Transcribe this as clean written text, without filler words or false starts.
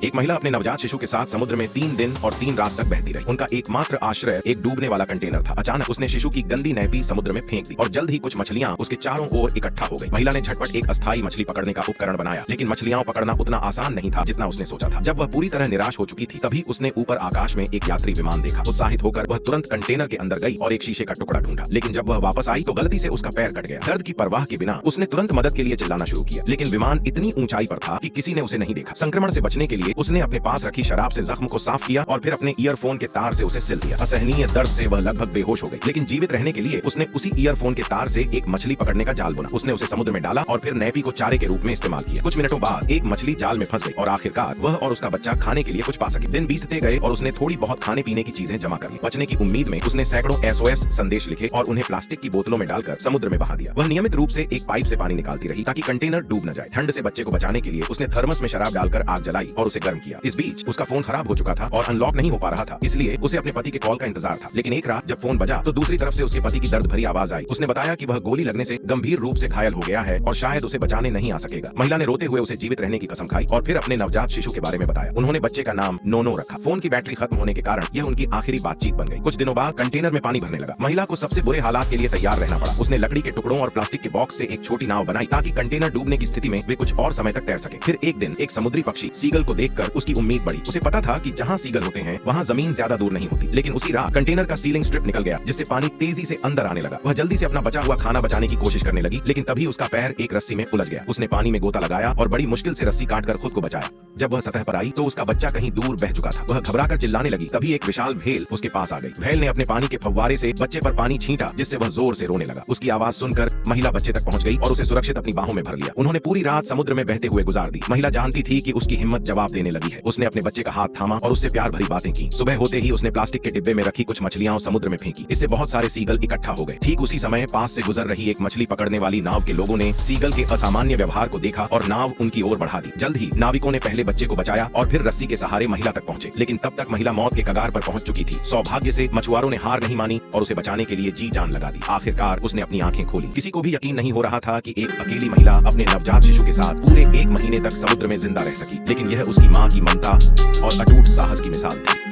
एक महिला अपने नवजात शिशु के साथ समुद्र में 3 दिन और 3 रात तक बहती रही। उनका एकमात्र आश्रय एक डूबने वाला कंटेनर था। अचानक उसने शिशु की गंदी नैपी समुद्र में फेंक दी और जल्द ही कुछ मछलियां उसके चारों ओर इकट्ठा हो गई। महिला ने झटपट एक अस्थायी मछली पकड़ने का उपकरण बनाया, लेकिन मछलियां पकड़ना उतना आसान नहीं था जितना उसने सोचा था। जब वह पूरी तरह निराश हो चुकी थी, तभी उसने ऊपर आकाश में एक यात्री विमान देखा। उत्साहित होकर वह तुरंत कंटेनर के अंदर गई और एक शीशे का टुकड़ा ढूंढा, लेकिन जब वह वापस आई तो गलती से उसका पैर कट गया। दर्द की परवाह के बिना उसने तुरंत मदद के लिए चिल्लाना शुरू किया, लेकिन विमान इतनी ऊंचाई पर था कि किसी ने उसे नहीं देखा। संक्रमण से बचने के लिए उसने अपने पास रखी शराब से जख्म को साफ किया और फिर अपने ईयरफोन के तार से उसे सिल दिया। असहनीय दर्द से वह लगभग बेहोश हो गई, लेकिन जीवित रहने के लिए उसने उसी ईयरफोन के तार से एक मछली पकड़ने का जाल बुना। उसने उसे समुद्र में डाला और फिर नैपी को चारे के रूप में इस्तेमाल किया। कुछ मिनटों बाद एक मछली जाल में फंस गई और आखिरकार वह और उसका बच्चा खाने के लिए कुछ पा सके। दिन बीतते गए और उसने थोड़ी बहुत खाने पीने की चीजें जमा कर ली। बचने की उम्मीद में उसने सैकड़ों SOS संदेश लिखे और उन्हें प्लास्टिक की बोतलों में डालकर समुद्र में बहा दिया। वह नियमित रूप से एक पाइप से पानी निकालती रही ताकि कंटेनर डूब न जाए। ठंड से बच्चे को बचाने के लिए उसने थर्मस में शराब डालकर आग जलाई और उसे गर्म किया। इस बीच उसका फोन खराब हो चुका था और अनलॉक नहीं हो पा रहा था, इसलिए उसे अपने पति के कॉल का इंतजार था। लेकिन एक रात जब फोन बजा तो दूसरी तरफ से उसके पति की दर्द भरी आवाज आई। उसने बताया कि वह गोली लगने से गंभीर रूप से घायल हो गया है और शायद उसे बचाने नहीं आ सकेगा। महिला ने रोते हुए उसे जीवित रहने की कसम खाई और फिर अपने नवजात शिशु के बारे में बताया। उन्होंने बच्चे का नाम नोनो रखा। फोन की बैटरी खत्म होने के कारण यह उनकी आखिरी बातचीत बन गई। कुछ दिनों बाद कंटेनर में पानी भरने लगा। महिला को सबसे बुरे हालात के लिए तैयार रहना पड़ा। उसने लकड़ी के टुकड़ों और प्लास्टिक के बॉक्स से एक छोटी नाव बनाई ताकि कंटेनर डूबने की स्थिति में वे कुछ और समय तक तैर सके। फिर एक दिन एक समुद्री पक्षी सीगल को देखकर उसकी उम्मीद बढ़ी। उसे पता था कि जहाँ सीगल होते हैं वहाँ जमीन ज्यादा दूर नहीं होती, लेकिन उसी रात कंटेनर का सीलिंग स्ट्रिप निकल गया, जिससे पानी तेजी से अंदर आने लगा। वह जल्दी से अपना बचा हुआ खाना बचाने की कोशिश करने लगी, लेकिन तभी उसका पैर एक रस्सी में उलझ गया। उसने पानी में गोता लगाया और बड़ी मुश्किल से रस्सी काटकर खुद को बचाया। जब वह सतह पर आई तो उसका बच्चा कहीं दूर बह चुका था। वह घबराकर चिल्लाने लगी। तभी एक विशाल व्हेल उसके पास आ गई। व्हेल ने अपने पानी के फव्वारे से बच्चे पर पानी छींटा, जिससे वह जोर से रोने लगा। उसकी आवाज सुनकर महिला बच्चे तक पहुंच गई और उसे सुरक्षित अपनी बाहों में भर लिया। उन्होंने पूरी रात समुद्र में बहते हुए गुजार दी। महिला जानती थी कि उसकी हिम्मत जवाब देने लगी है। उसने अपने बच्चे का हाथ थामा और उससे प्यार भरी बातें की। सुबह होते ही उसने प्लास्टिक के डिब्बे में रखी कुछ मछलियां समुद्र में फेंकी। इससे बहुत सारे सीगल इकट्ठा हो गए। ठीक उसी समय पास से गुजर रही एक मछली पकड़ने वाली नाव के लोगों ने सीगल के असामान्य व्यवहार को देखा और नाव उनकी ओर बढ़ा दी। जल्द ही नाविकों ने पहले बच्चे को बचाया और फिर रस्सी के सहारे महिला तक पहुंचे, लेकिन तब तक महिला मौत के कगार पर पहुंच चुकी थी। सौभाग्य से मछुआरों ने हार नहीं मानी और उसे बचाने के लिए जी जान लगा दी। आखिरकार उसने अपनी आंखें खोली। किसी को भी यकीन नहीं हो रहा था कि एक अकेली महिला अपने नवजात शिशु के साथ पूरे 1 महीने तक समुद्र में जिंदा रह सकी, लेकिन यह उसकी मां की ममता और अटूट साहस की मिसाल थी।